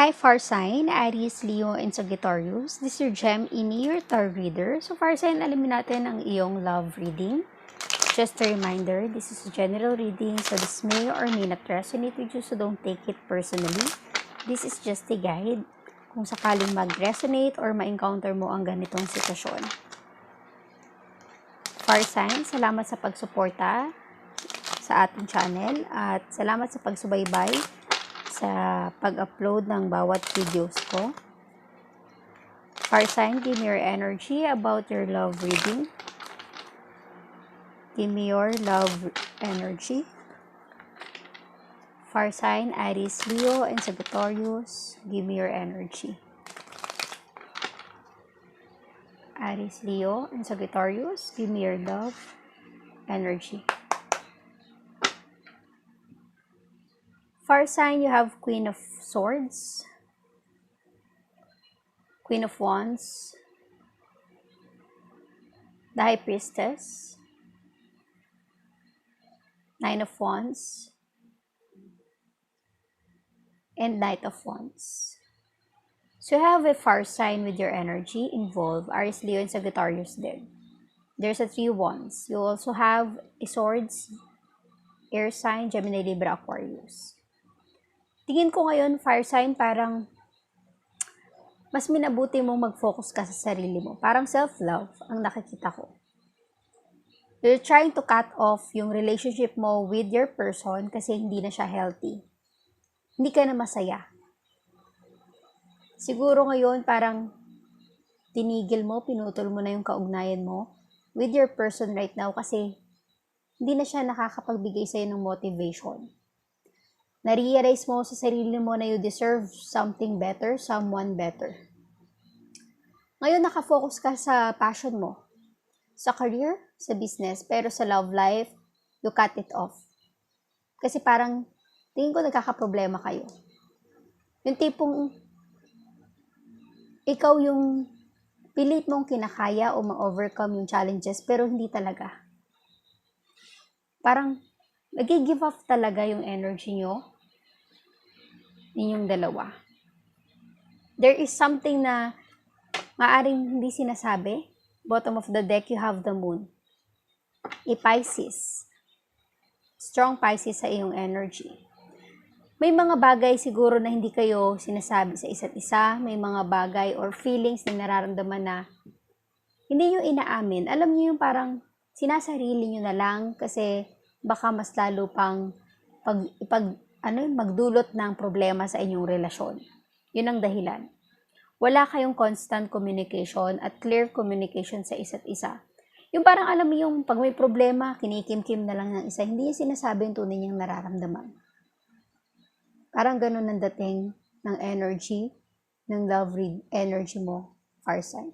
Hi, Far Sign, Aries, Leo, and Sagittarius. This is your Gem in your tarot reader. So, Far Sign, alamin natin ang iyong love reading. Just a reminder, this is a general reading, so this may or may not resonate with you, so don't take it personally. This is just a guide kung sakaling mag-resonate or ma-encounter mo ang ganitong sitwasyon. Far Sign, salamat sa pagsuporta sa ating channel at salamat sa pagsubaybay sa pag-upload ng bawat videos ko. Fire sign, give me your energy about your love reading. Give me your love energy. Fire sign, Aries, Leo, and Sagittarius, give me your energy. Aries, Leo, and Sagittarius, give me your love energy. Fire sign, you have Queen of Swords, Queen of Wands, the High Priestess, Nine of Wands, and Knight of Wands. So you have a fire sign with your energy involved, Aries, Leo, and Sagittarius din. There's a 3 wands. You also have a swords, air sign, Gemini, Libra, Aquarius. Tingin ko ngayon, fire sign, parang mas minabuti mong mag-focus ka sa sarili mo. Parang self-love ang nakikita ko. You're trying to cut off yung relationship mo with your person kasi hindi na siya healthy. Hindi ka na masaya. Siguro ngayon parang tinigil mo, pinutol mo na yung kaugnayan mo with your person right now kasi hindi na siya nakakapagbigay sa'yo ng motivation. Na-realize mo sa sarili mo na you deserve something better, someone better. Ngayon nakafocus ka sa passion mo, sa career, sa business, pero sa love life, you cut it off. Kasi parang, tingin ko nagkakaproblema kayo. Yung tipong, ikaw yung pilit mong kinakaya o ma-overcome yung challenges, pero hindi talaga. Parang, nag-give off talaga yung energy nyo, ninyong dalawa. There is something na maaring hindi sinasabi. Bottom of the deck, you have the moon. A Pisces. Strong Pisces sa iyong energy. May mga bagay siguro na hindi kayo sinasabi sa isa't isa. May mga bagay or feelings na nararamdaman na hindi nyo inaamin. Alam nyo yung parang sinasarili nyo na lang kasi baka mas lalo pang magdulot ng problema sa inyong relasyon. Yun ang dahilan. Wala kayong constant communication at clear communication sa isa't isa. Yung parang alam mo yung pag may problema, kinikim-kim na lang ng isa, hindi niya sinasabi yung tunay niyang nararamdaman. Parang ganun ang dating ng energy, ng love energy mo, fire sign.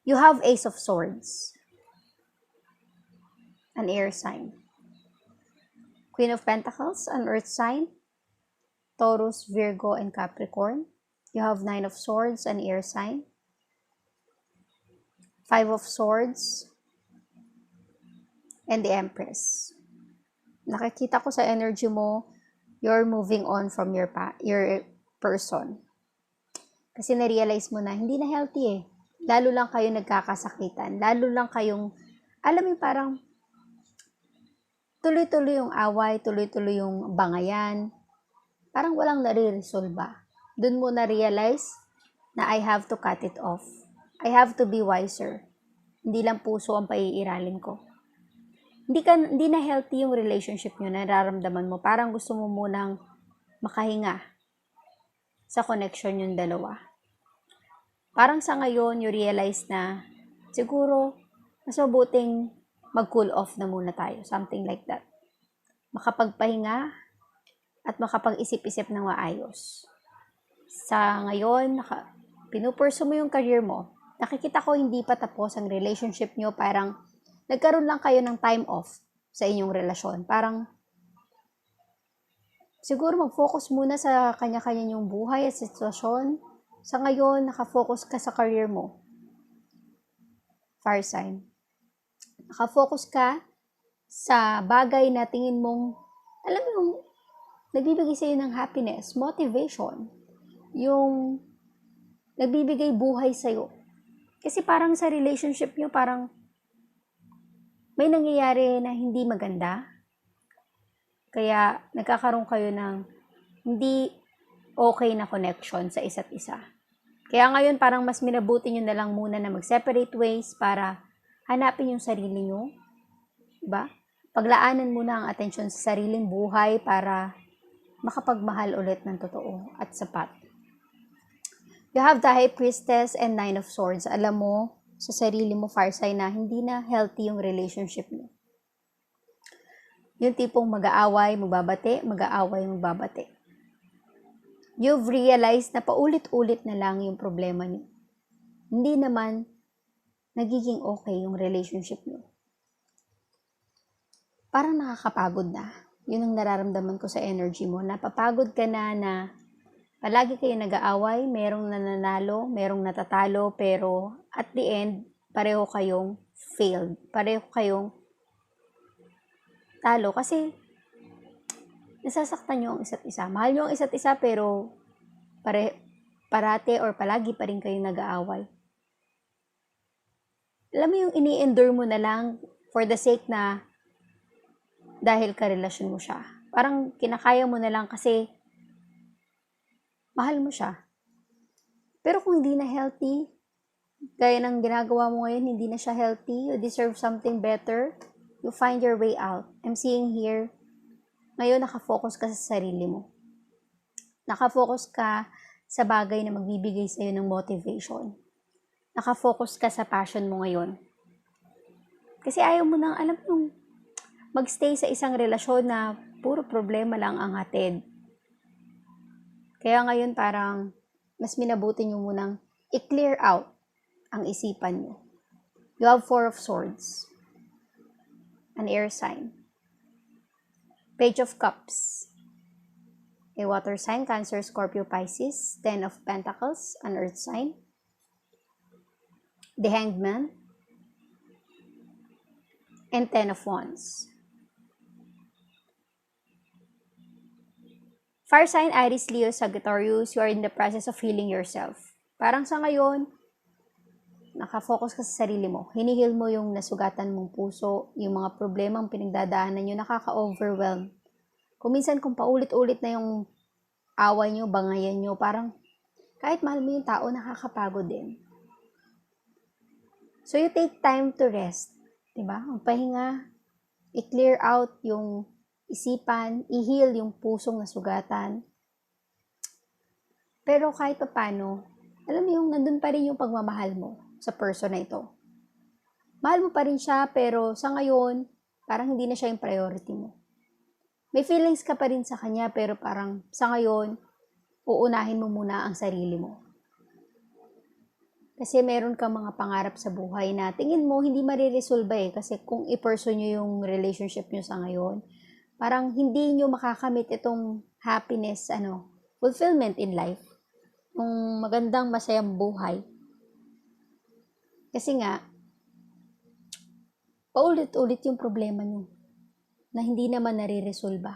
You have Ace of Swords, an air sign. Queen of Pentacles, an earth sign. Taurus, Virgo, and Capricorn. You have 9 of Swords, an air sign. 5 of Swords, and the Empress. Nakikita ko sa energy mo, you're moving on from your person. Kasi na-realize mo na, hindi na healthy eh. Lalo lang kayo nagkakasakitan. Lalo lang kayong, alam mo parang, tuloy-tuloy yung away, tuloy-tuloy yung bangayan. Parang walang nare-resolba. Doon mo na-realize na I have to cut it off. I have to be wiser. Hindi lang puso ang paiiralin ko. Hindi na healthy yung relationship nyo, nararamdaman mo. Parang gusto mo munang makahinga sa connection yung dalawa. Parang sa ngayon, you realize na siguro mas mabuting mag-cool off na muna tayo. Something like that. Makapagpahinga at makapag-isip-isip ng maayos. Sa ngayon, pinupurso mo yung career mo. Nakikita ko hindi pa tapos ang relationship nyo. Parang nagkaroon lang kayo ng time off sa inyong relasyon. Parang siguro mag-focus muna sa kanya-kanya yung buhay at sitwasyon. Sa ngayon, nakafocus ka sa career mo. Fire sign. Nakafocus ka sa bagay na tingin mong, alam mo, nagbibigay sa'yo ng happiness, motivation, yung nagbibigay buhay sa'yo. Kasi parang sa relationship nyo, parang may nangyayari na hindi maganda. Kaya nagkakaroon kayo ng hindi okay na connection sa isa't isa. Kaya ngayon parang mas minabuti nyo na lang muna na mag-separate ways para hanapin yung sarili nyo. Diba? Paglaanan muna ang atensyon sa sariling buhay para makapagmahal ulit ng totoo at sapat. You have the High Priestess and Nine of Swords. Alam mo sa sarili mo, fire sign, na hindi na healthy yung relationship mo. Yung tipong mag-aaway, magbabate, mag-aaway, magbabate. You've realized na paulit-ulit na lang yung problema niyo. Hindi naman nagiging okay yung relationship niyo. Parang nakakapagod na. Yun ang nararamdaman ko sa energy mo. Napapagod ka na palagi kayo nag-aaway, merong nananalo, merong natatalo, pero at the end, pareho kayong failed. Pareho kayong talo kasi nasasaktan nyo ang isa't isa. Mahal nyo ang isa't isa pero parate or palagi pa rin kayo nag-aaway. Alam mo yung ini-endure mo na lang for the sake na dahil karelasyon mo siya. Parang kinakaya mo na lang kasi mahal mo siya. Pero kung hindi na healthy, gaya ng ginagawa mo ngayon, hindi na siya healthy, you deserve something better, you find your way out. I'm seeing here, ngayon nakafocus ka sa sarili mo. Nakafocus ka sa bagay na magbibigay sa'yo ng motivation. Nakafocus ka sa passion mo ngayon. Kasi ayaw mo nang, alam mo, magstay sa isang relasyon na puro problema lang ang hatid. Kaya ngayon parang mas minabuti nyo munang i-clear out ang isipan nyo. You have 4 of Swords. An air sign. Page of Cups. A water sign, Cancer, Scorpio, Pisces. 10 of Pentacles, an earth sign. The Hanged Man. And 10 of Wands. Fire sign, Aries, Leo, Sagittarius, you are in the process of healing yourself. Parang sa ngayon, nakafocus ka sa sarili mo. Hinihil mo yung nasugatan mong puso, yung mga problemang pinagdadaanan nyo, nakaka-overwhelm. Kung minsan, kung paulit-ulit na yung away nyo, bangayan nyo, parang kahit mahal mo yung tao, nakakapagod din. So, you take time to rest. Diba? Ang pahinga, i-clear out yung isipan, i-heal yung pusong nasugatan. Pero kahit pa paano, alam mo yung nandun pa rin yung pagmamahal mo sa person na ito. Mahal mo pa rin siya, pero sa ngayon, parang hindi na siya yung priority mo. May feelings ka pa rin sa kanya, pero parang sa ngayon, uunahin mo muna ang sarili mo. Kasi meron kang mga pangarap sa buhay na tingin mo hindi mariresolve kasi kung i-pursue nyo yung relationship nyo sa ngayon, parang hindi nyo makakamit itong happiness, fulfillment in life. Yung magandang masayang buhay. Kasi nga, paulit-ulit yung problema nyo na hindi naman nare-resolve.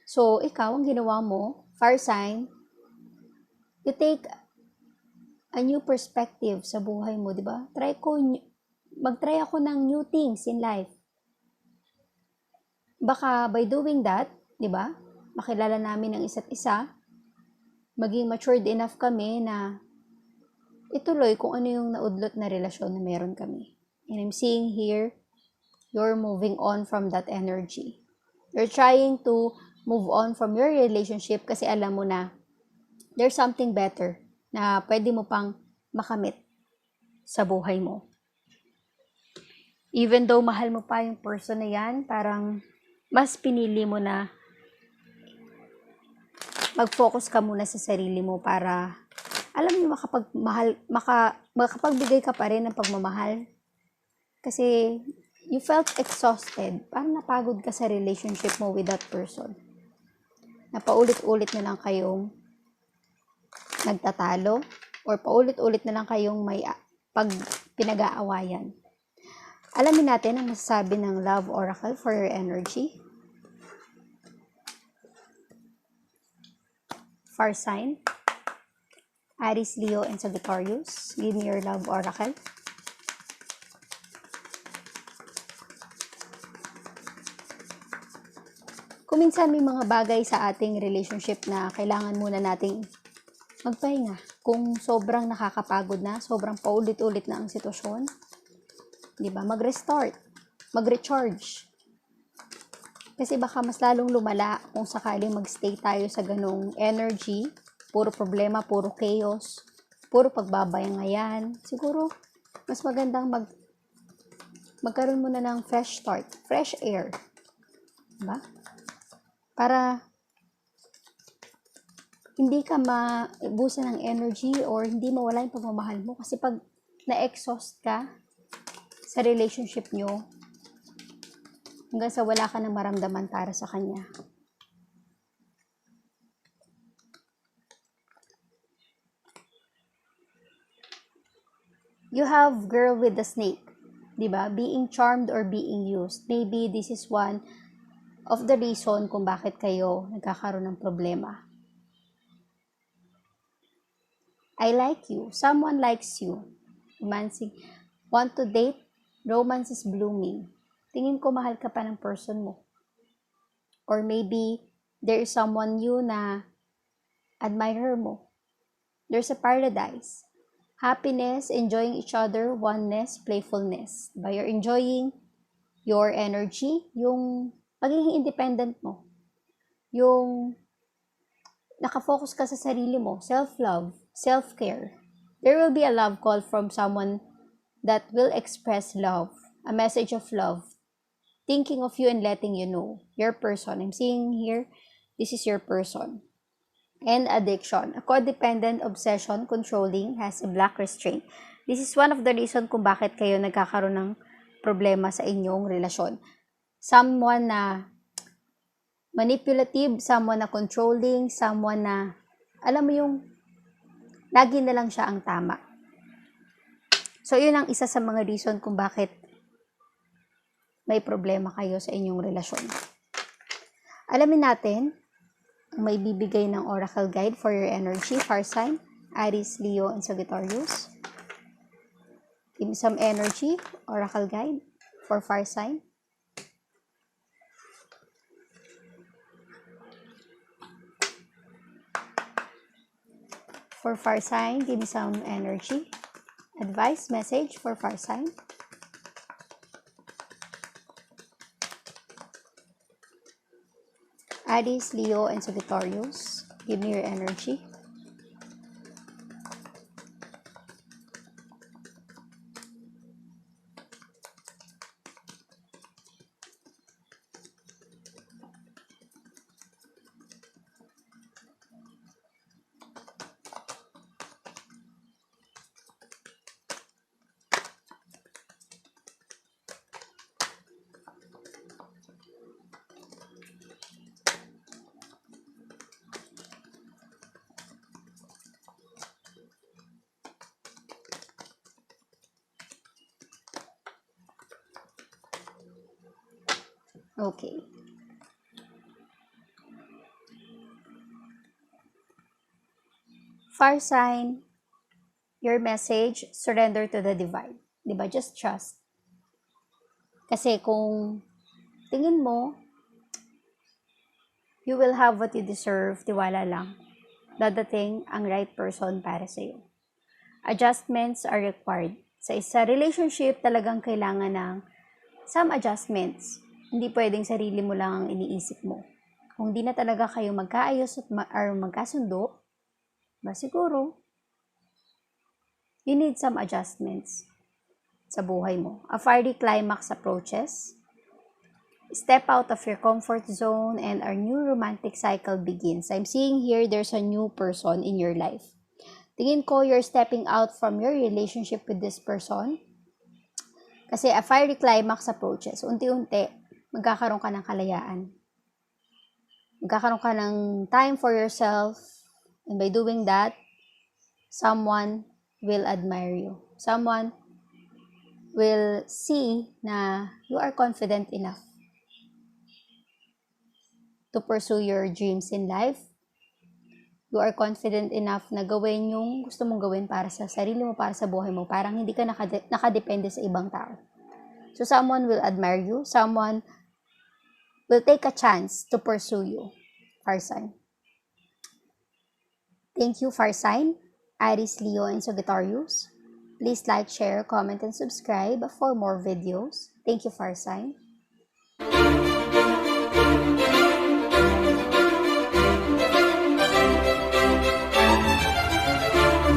So, ikaw, ang ginawa mo, fire sign, you take a new perspective sa buhay mo, di ba? Mag-try ako ng new things in life. Baka by doing that, di ba, makilala namin ang isa't isa, maging matured enough kami na ituloy kung ano yung naudlot na relasyon na meron kami. And I'm seeing here, you're moving on from that energy. You're trying to move on from your relationship kasi alam mo na there's something better na pwede mo pang makamit sa buhay mo. Even though mahal mo pa yung person na yan, parang mas pinili mo na mag-focus ka muna sa sarili mo para, alam mo, makapagbigay ka pa rin ng pagmamahal. Kasi you felt exhausted. Parang napagod ka sa relationship mo with that person. Na paulit-ulit na lang kayong nagtatalo or paulit-ulit na lang kayong may pinag-aawayan. Alamin natin ang masasabi ng Love Oracle for your energy. fire sign, Aries, Leo, and Sagittarius. Give me your love oracle. Kung minsan may mga bagay sa ating relationship na kailangan muna nating magpahinga. Kung sobrang nakakapagod na, sobrang paulit-ulit na ang sitwasyon, di ba? Mag-restart, mag-recharge. Kasi baka mas lalong lumala kung sakaling mag-stay tayo sa ganong energy, puro problema, puro chaos, puro pagbabayangayan. Siguro, mas magandang magkaroon muna ng fresh start, fresh air. Diba? Para hindi ka maubusan ng energy or hindi mawala yung pagmamahal mo. Kasi pag na-exhaust ka sa relationship nyo, hanggang sa wala ka nang maramdaman para sa kanya. You have girl with the snake. Diba? Being charmed or being used. Maybe this is one of the reason kung bakit kayo nagkakaroon ng problema. I like you. Someone likes you. Romancing. Want to date? Romance is blooming. Tingin ko mahal ka pa ng person mo. Or maybe there is someone new na admire mo. There's a paradise. Happiness, enjoying each other, oneness, playfulness. By you're enjoying your energy, yung pagiging independent mo. Yung nakafocus ka sa sarili mo, self-love, self-care. There will be a love call from someone that will express love, a message of love, thinking of you and letting you know, your person. I'm seeing here, this is your person. And addiction, a codependent, obsession, controlling, has a black restraint. This is one of the reasons kung bakit kayo nagkakaroon ng problema sa inyong relasyon. Someone na manipulative, someone na controlling, someone na, alam mo yung, lagi na lang siya ang tama. So, yun ang isa sa mga reason kung bakit may problema kayo sa inyong relasyon. Alamin natin, may bibigay ng oracle guide for your energy, fire sign, Aries, Leo, and Sagittarius. Give me some energy, oracle guide for fire sign. For fire sign, give me some energy. Advice, message for fire sign. Aries, Leo, and Sagittarius. Give me your energy. Okay. Fire sign, your message, surrender to the divine. Diba? Just trust. Kasi kung tingin mo, you will have what you deserve, tiwala lang. Dadating ang right person para sa'yo. Adjustments are required. Sa isa relationship, talagang kailangan ng some adjustments. Hindi pwedeng sarili mo lang ang iniisip mo. Kung di na talaga kayo magkaayos at magkasundo, ba siguro, you need some adjustments sa buhay mo. A fiery climax approaches. Step out of your comfort zone and our new romantic cycle begins. I'm seeing here there's a new person in your life. Tingin ko you're stepping out from your relationship with this person. Kasi a fiery climax approaches. Unti-unti, magkakaroon ka ng kalayaan. Magkakaroon ka ng time for yourself. And by doing that, someone will admire you. Someone will see na you are confident enough to pursue your dreams in life. You are confident enough na gawin yung gusto mong gawin para sa sarili mo, para sa buhay mo. Parang hindi ka nakadepende sa ibang tao. So, someone will admire you. Someone will take a chance to pursue you. Fire sign. Thank you, Fire sign, Aries, Leo, and Sagittarius. Please like, share, comment, and subscribe for more videos. Thank you, Fire sign.